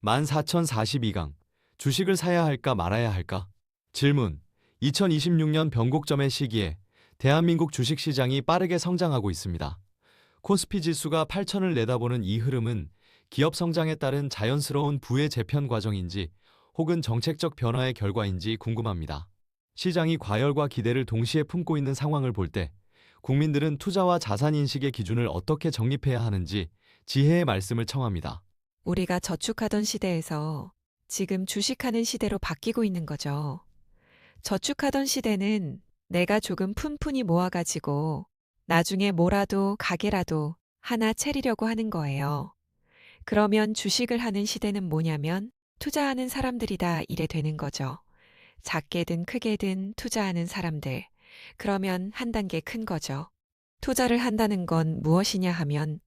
14,042강. 주식을 사야 할까 말아야 할까? 질문. 2026년 변곡점의 시기에 대한민국 주식시장이 빠르게 성장하고 있습니다. 코스피 지수가 8천을 내다보는 이 흐름은 기업 성장에 따른 자연스러운 부의 재편 과정인지 혹은 정책적 변화의 결과인지 궁금합니다. 시장이 과열과 기대를 동시에 품고 있는 상황을 볼 때 국민들은 투자와 자산 인식의 기준을 어떻게 정립해야 하는지 지혜의 말씀을 청합니다. 우리가 저축하던 시대에서 지금 주식하는 시대로 바뀌고 있는 거죠. 저축하던 시대는 내가 조금 푼푼히 모아가지고 나중에 뭐라도 가게라도 하나 차리려고 하는 거예요. 그러면 주식을 하는 시대는 뭐냐면 투자하는 사람들이다 이래 되는 거죠. 작게든 크게든 투자하는 사람들. 그러면 한 단계 큰 거죠. 투자를 한다는 건 무엇이냐 하면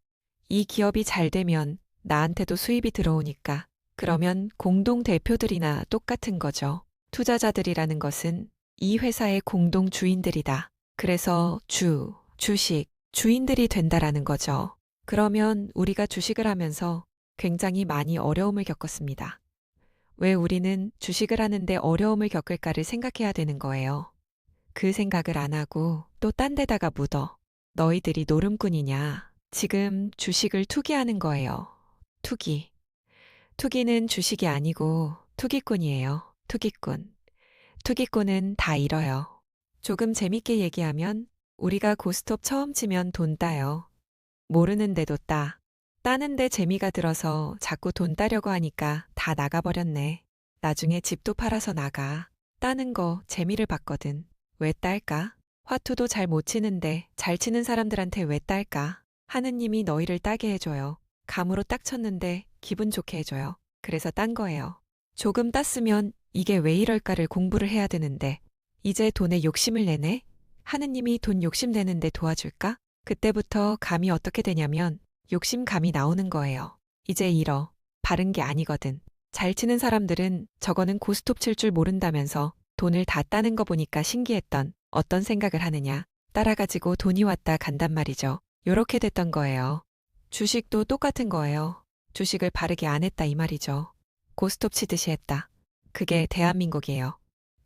이 기업이 잘 되면 나한테도 수입이 들어오니까 그러면 공동 대표들이나 똑같은 거죠. 투자자들이라는 것은 이 회사의 공동 주인들이다. 그래서 주식, 주인들이 된다라는 거죠. 그러면 우리가 주식을 하면서 굉장히 많이 어려움을 겪었습니다. 왜 우리는 주식을 하는데 어려움을 겪을까를 생각해야 되는 거예요. 그 생각을 안 하고 또 딴 데다가 묻어. 너희들이 노름꾼이냐? 지금 주식을 투기하는 거예요. 투기. 투기는 주식이 아니고 투기꾼이에요. 투기꾼. 투기꾼은 다 잃어요. 조금 재밌게 얘기하면 우리가 고스톱 처음 치면 돈 따요. 모르는데도 따. 따는데 재미가 들어서 자꾸 돈 따려고 하니까 다 나가버렸네. 나중에 집도 팔아서 나가. 따는 거 재미를 봤거든. 왜 딸까? 화투도 잘 못 치는데 잘 치는 사람들한테 왜 딸까? 하느님이 너희를 따게 해줘요. 감으로 딱 쳤는데 기분 좋게 해줘요. 그래서 딴 거예요. 조금 땄으면 이게 왜 이럴까를 공부를 해야 되는데 이제 돈에 욕심을 내네? 하느님이 돈 욕심 내는데 도와줄까? 그때부터 감이 어떻게 되냐면 욕심감이 나오는 거예요. 이제 잃어. 바른 게 아니거든. 잘 치는 사람들은 저거는 고스톱 칠 줄 모른다면서 돈을 다 따는 거 보니까 신기했던 어떤 생각을 하느냐. 따라가지고 돈이 왔다 간단 말이죠. 요렇게 됐던 거예요. 주식도 똑같은 거예요. 주식을 바르게 안 했다 이 말이죠. 고스톱 치듯이 했다. 그게 대한민국이에요.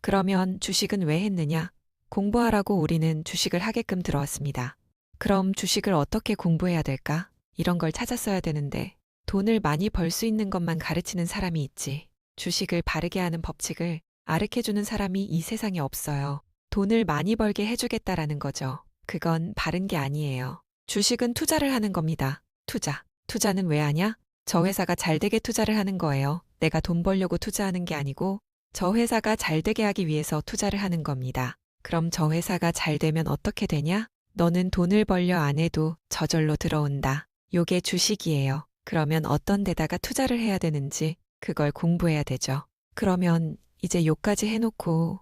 그러면 주식은 왜 했느냐? 공부하라고 우리는 주식을 하게끔 들어왔습니다. 그럼 주식을 어떻게 공부해야 될까? 이런 걸 찾았어야 되는데 돈을 많이 벌 수 있는 것만 가르치는 사람이 있지. 주식을 바르게 하는 법칙을 아르켜주는 사람이 이 세상에 없어요. 돈을 많이 벌게 해주겠다라는 거죠. 그건 바른 게 아니에요. 주식은 투자를 하는 겁니다. 투자. 투자는 왜 하냐? 저 회사가 잘 되게 투자를 하는 거예요. 내가 돈 벌려고 투자하는 게 아니고 저 회사가 잘 되게 하기 위해서 투자를 하는 겁니다. 그럼 저 회사가 잘 되면 어떻게 되냐? 너는 돈을 벌려 안 해도 저절로 들어온다. 요게 주식이에요. 그러면 어떤 데다가 투자를 해야 되는지 그걸 공부해야 되죠. 그러면 이제 요까지 해놓고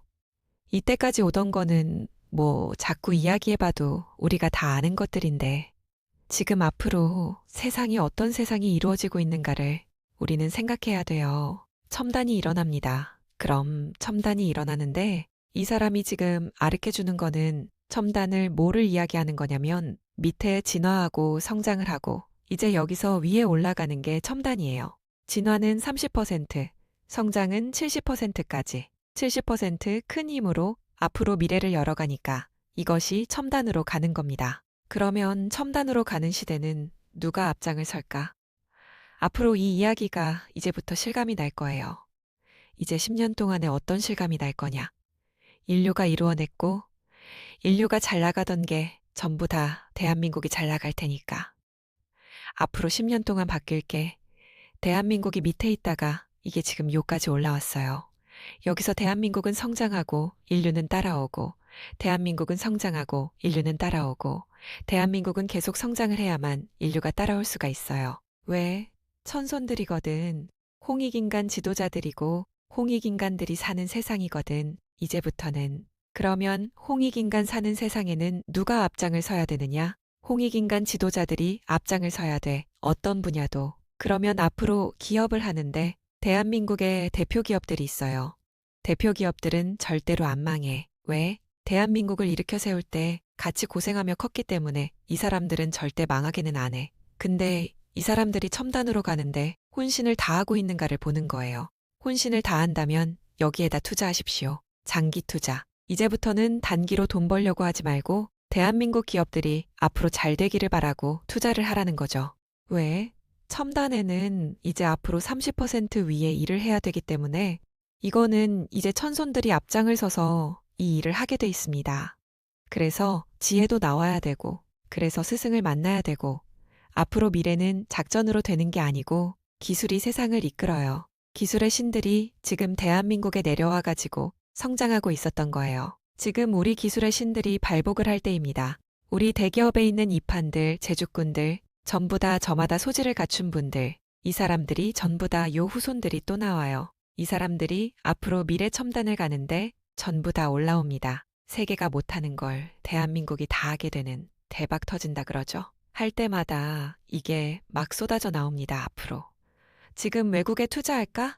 이때까지 오던 거는 뭐 자꾸 이야기해봐도 우리가 다 아는 것들인데 지금 앞으로 세상이 어떤 세상이 이루어지고 있는가를 우리는 생각해야 돼요. 첨단이 일어납니다. 그럼 첨단이 일어나는데 이 사람이 지금 아르켜주는 거는 첨단을 뭐를 이야기하는 거냐면 밑에 진화하고 성장을 하고 이제 여기서 위에 올라가는 게 첨단이에요. 진화는 30%, 성장은 70%까지. 70% 큰 힘으로 앞으로 미래를 열어가니까 이것이 첨단으로 가는 겁니다. 그러면 첨단으로 가는 시대는 누가 앞장을 설까? 앞으로 이 이야기가 이제부터 실감이 날 거예요. 이제 10년 동안에 어떤 실감이 날 거냐? 인류가 이루어냈고 인류가 잘 나가던 게 전부 다 대한민국이 잘 나갈 테니까. 앞으로 10년 동안 바뀔 게 대한민국이 밑에 있다가 이게 지금 요까지 올라왔어요. 여기서 대한민국은 성장하고 인류는 따라오고 대한민국은 성장하고 인류는 따라오고 대한민국은 계속 성장을 해야만 인류가 따라올 수가 있어요. 왜? 천손들이거든. 홍익인간 지도자들이고 홍익인간들이 사는 세상이거든. 이제부터는. 그러면 홍익인간 사는 세상에는 누가 앞장을 서야 되느냐? 홍익인간 지도자들이 앞장을 서야 돼. 어떤 분야도. 그러면 앞으로 기업을 하는데 대한민국의 대표 기업들이 있어요. 대표 기업들은 절대로 안 망해. 왜? 대한민국을 일으켜 세울 때 같이 고생하며 컸기 때문에 이 사람들은 절대 망하게는 안 해. 근데 이 사람들이 첨단으로 가는데 혼신을 다하고 있는가를 보는 거예요. 혼신을 다한다면 여기에다 투자하십시오. 장기 투자. 이제부터는 단기로 돈 벌려고 하지 말고 대한민국 기업들이 앞으로 잘 되기를 바라고 투자를 하라는 거죠. 왜? 첨단에는 이제 앞으로 30% 위에 일을 해야 되기 때문에 이거는 이제 천손들이 앞장을 서서 이 일을 하게 돼 있습니다. 그래서 지혜도 나와야 되고, 그래서 스승을 만나야 되고, 앞으로 미래는 작전으로 되는 게 아니고 기술이 세상을 이끌어요. 기술의 신들이 지금 대한민국에 내려와 가지고 성장하고 있었던 거예요. 지금 우리 기술의 신들이 발복을 할 때입니다. 우리 대기업에 있는 이판들, 제주꾼들, 전부 다 저마다 소질을 갖춘 분들, 이 사람들이 전부 다 요 후손들이 또 나와요. 이 사람들이 앞으로 미래 첨단을 가는데 전부 다 올라옵니다. 세계가 못하는 걸 대한민국이 다 하게 되는 대박 터진다 그러죠. 할 때마다 이게 막 쏟아져 나옵니다, 앞으로. 지금 외국에 투자할까?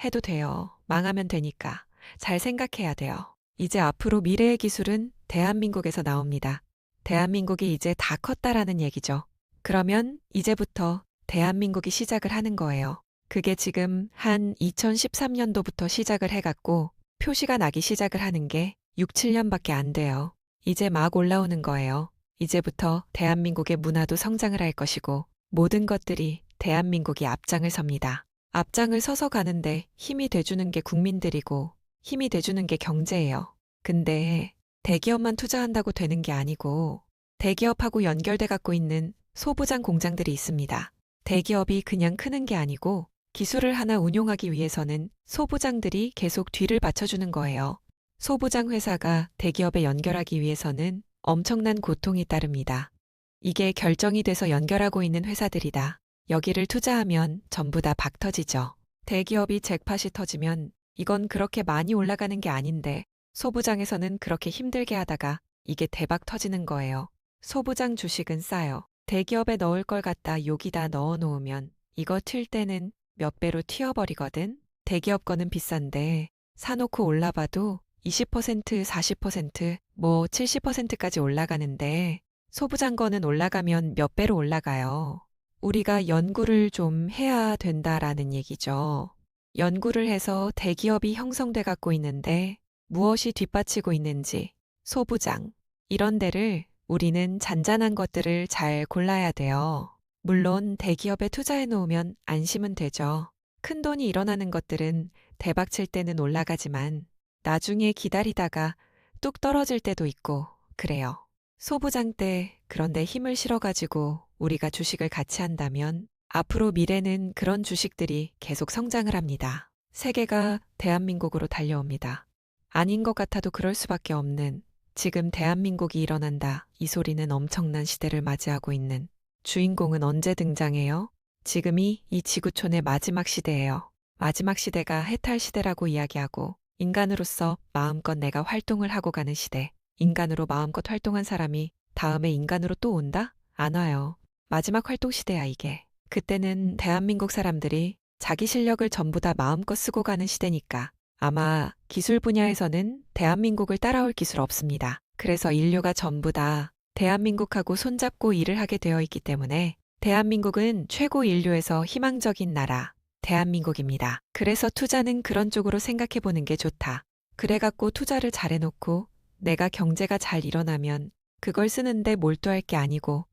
해도 돼요. 망하면 되니까. 잘 생각해야 돼요. 이제 앞으로 미래의 기술은 대한민국에서 나옵니다. 대한민국이 이제 다 컸다라는 얘기죠. 그러면 이제부터 대한민국이 시작을 하는 거예요. 그게 지금 한 2013년도부터 시작을 해갖고 표시가 나기 시작을 하는 게 6, 7년밖에 안 돼요. 이제 막 올라오는 거예요. 이제부터 대한민국의 문화도 성장을 할 것이고 모든 것들이 대한민국이 앞장을 섭니다. 앞장을 서서 가는데 힘이 돼주는 게 국민들이고 힘이 돼주는 게 경제예요. 근데 대기업만 투자한다고 되는 게 아니고 대기업하고 연결돼 갖고 있는 소부장 공장들이 있습니다. 대기업이 그냥 크는 게 아니고 기술을 하나 운용하기 위해서는 소부장들이 계속 뒤를 받쳐주는 거예요. 소부장 회사가 대기업에 연결하기 위해서는 엄청난 고통이 따릅니다. 이게 결정이 돼서 연결하고 있는 회사들이다. 여기를 투자하면 전부 다 박 터지죠. 대기업이 잭팟이 터지면 이건 그렇게 많이 올라가는 게 아닌데 소부장에서는 그렇게 힘들게 하다가 이게 대박 터지는 거예요. 소부장 주식은 싸요. 대기업에 넣을 걸 갖다 여기다 넣어 놓으면 이거 튈 때는 몇 배로 튀어버리거든. 대기업 거는 비싼데 사놓고 올라봐도 20%, 40%, 뭐 70%까지 올라가는데 소부장 거는 올라가면 몇 배로 올라가요. 우리가 연구를 좀 해야 된다라는 얘기죠. 연구를 해서 대기업이 형성돼 갖고 있는데 무엇이 뒷받치고 있는지 소부장 이런 데를 우리는 잔잔한 것들을 잘 골라야 돼요. 물론 대기업에 투자해 놓으면 안심은 되죠. 큰 돈이 일어나는 것들은 대박 칠 때는 올라가지만 나중에 기다리다가 뚝 떨어질 때도 있고 그래요. 소부장 때 그런데 힘을 실어가지고 우리가 주식을 같이 한다면 앞으로 미래는 그런 주식들이 계속 성장을 합니다. 세계가 대한민국으로 달려옵니다. 아닌 것 같아도 그럴 수밖에 없는 지금 대한민국이 일어난다. 이 소리는 엄청난 시대를 맞이하고 있는 주인공은 언제 등장해요? 지금이 이 지구촌의 마지막 시대예요. 마지막 시대가 해탈 시대라고 이야기하고 인간으로서 마음껏 내가 활동을 하고 가는 시대. 인간으로 마음껏 활동한 사람이 다음에 인간으로 또 온다? 안 와요. 마지막 활동 시대야 이게. 그때는 대한민국 사람들이 자기 실력을 전부 다 마음껏 쓰고 가는 시대니까 아마 기술 분야에서는 대한민국을 따라올 기술 없습니다. 그래서 인류가 전부 다 대한민국하고 손잡고 일을 하게 되어 있기 때문에 대한민국은 최고 인류에서 희망적인 나라, 대한민국입니다. 그래서 투자는 그런 쪽으로 생각해 보는 게 좋다. 그래갖고 투자를 잘 해놓고 내가 경제가 잘 일어나면 그걸 쓰는데 몰두할 게 아니고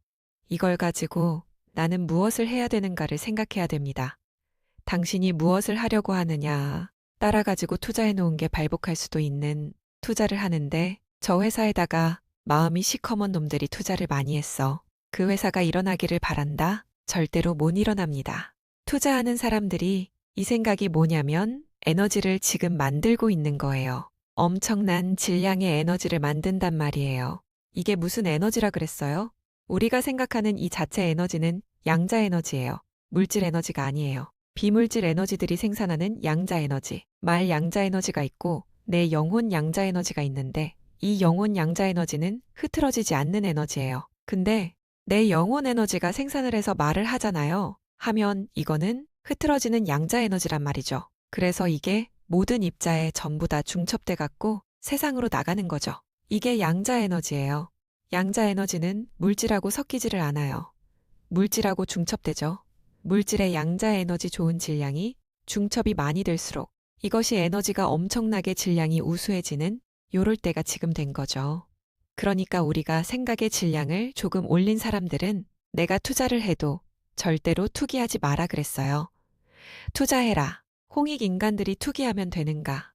이걸 가지고 나는 무엇을 해야 되는가를 생각해야 됩니다. 당신이 무엇을 하려고 하느냐 따라가지고 투자해 놓은 게 발복할 수도 있는 투자를 하는데 저 회사에다가 마음이 시커먼 놈들이 투자를 많이 했어. 그 회사가 일어나기를 바란다? 절대로 못 일어납니다. 투자하는 사람들이 이 생각이 뭐냐면 에너지를 지금 만들고 있는 거예요. 엄청난 질량의 에너지를 만든단 말이에요. 이게 무슨 에너지라 그랬어요? 우리가 생각하는 이 자체 에너지는 양자 에너지예요. 물질 에너지가 아니에요. 비물질 에너지들이 생산하는 양자 에너지. 말 양자 에너지가 있고 내 영혼 양자 에너지가 있는데 이 영혼 양자 에너지는 흐트러지지 않는 에너지예요. 근데 내 영혼 에너지가 생산을 해서 말을 하잖아요. 하면 이거는 흐트러지는 양자 에너지란 말이죠. 그래서 이게 모든 입자에 전부 다 중첩돼 갖고 세상으로 나가는 거죠. 이게 양자 에너지예요. 양자 에너지는 물질하고 섞이지를 않아요. 물질하고 중첩되죠. 물질의 양자 에너지 좋은 질량이 중첩이 많이 될수록 이것이 에너지가 엄청나게 질량이 우수해지는 요럴 때가 지금 된 거죠. 그러니까 우리가 생각의 질량을 조금 올린 사람들은 내가 투자를 해도 절대로 투기하지 마라 그랬어요. 투자해라. 홍익 인간들이 투기하면 되는가?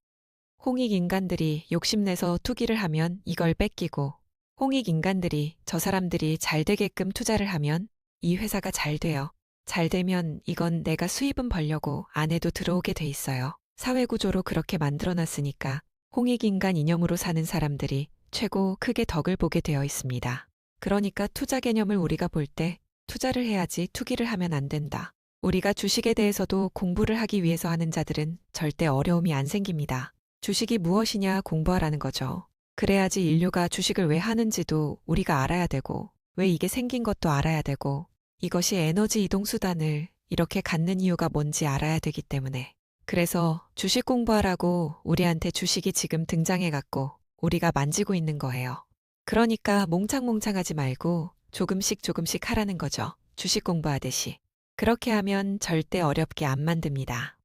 홍익 인간들이 욕심내서 투기를 하면 이걸 뺏기고 홍익 인간들이 저 사람들이 잘 되게끔 투자를 하면 이 회사가 잘 돼요. 잘 되면 이건 내가 수입은 벌려고 안 해도 들어오게 돼 있어요. 사회구조로 그렇게 만들어놨으니까 홍익인간 이념으로 사는 사람들이 최고 크게 덕을 보게 되어 있습니다. 그러니까 투자 개념을 우리가 볼 때 투자를 해야지 투기를 하면 안 된다. 우리가 주식에 대해서도 공부를 하기 위해서 하는 자들은 절대 어려움이 안 생깁니다. 주식이 무엇이냐 공부하라는 거죠. 그래야지 인류가 주식을 왜 하는지도 우리가 알아야 되고 왜 이게 생긴 것도 알아야 되고 이것이 에너지 이동 수단을 이렇게 갖는 이유가 뭔지 알아야 되기 때문에 그래서 주식 공부하라고 우리한테 주식이 지금 등장해갖고 우리가 만지고 있는 거예요. 그러니까 몽창몽창하지 말고 조금씩 하라는 거죠. 주식 공부하듯이. 그렇게 하면 절대 어렵게 안 만듭니다.